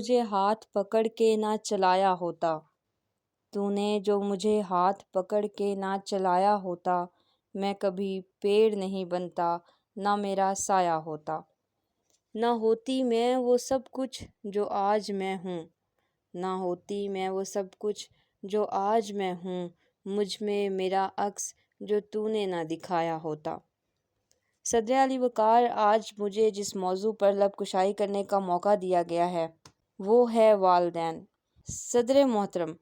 مجھے ہاتھ پکڑ کے نہ چلایا ہوتا، تو نے جو مجھے ہاتھ پکڑ کے نہ چلایا ہوتا، میں کبھی پیڑ نہیں بنتا نہ میرا سایہ ہوتا۔ نہ ہوتی میں وہ سب کچھ جو آج میں ہوں، نہ ہوتی میں وہ سب کچھ جو آج میں ہوں، مجھ میں میرا عکس جو تو نے نہ دکھایا ہوتا۔ صدر علی وقار، آج مجھے جس موضوع پر لب کشائی کرنے کا موقع دیا گیا ہے وہ ہے والدین۔ صدر محترم،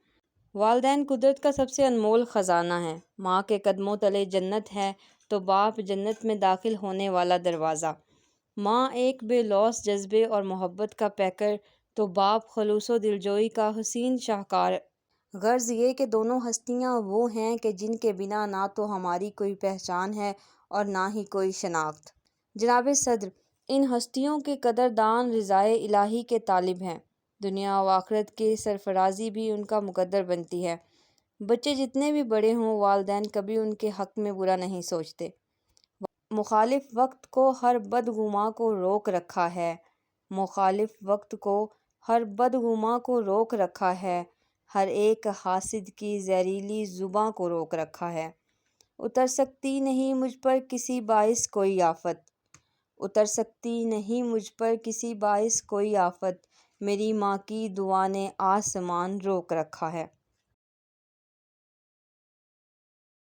والدین قدرت کا سب سے انمول خزانہ ہیں۔ ماں کے قدموں تلے جنت ہے تو باپ جنت میں داخل ہونے والا دروازہ۔ ماں ایک بے لوث جذبے اور محبت کا پیکر تو باپ خلوص و دلجوئی کا حسین شاہکار۔ غرض یہ کہ دونوں ہستیاں وہ ہیں کہ جن کے بنا نہ تو ہماری کوئی پہچان ہے اور نہ ہی کوئی شناخت۔ جناب صدر، ان ہستیوں کے قدردان رضائے الہی کے طالب ہیں۔ دنیا و آخرت کی سرفرازی بھی ان کا مقدر بنتی ہے۔ بچے جتنے بھی بڑے ہوں، والدین کبھی ان کے حق میں برا نہیں سوچتے۔ مخالف وقت کو ہر بدگماں کو روک رکھا ہے، مخالف وقت کو ہر بدگماں کو روک رکھا ہے، ہر ایک حاسد کی زہریلی زباں کو روک رکھا ہے۔ اتر سکتی نہیں مجھ پر کسی باعث کوئی آفت، اتر سکتی نہیں مجھ پر کسی باعث کوئی آفت، میری ماں کی دعا نے آسمان روک رکھا ہے۔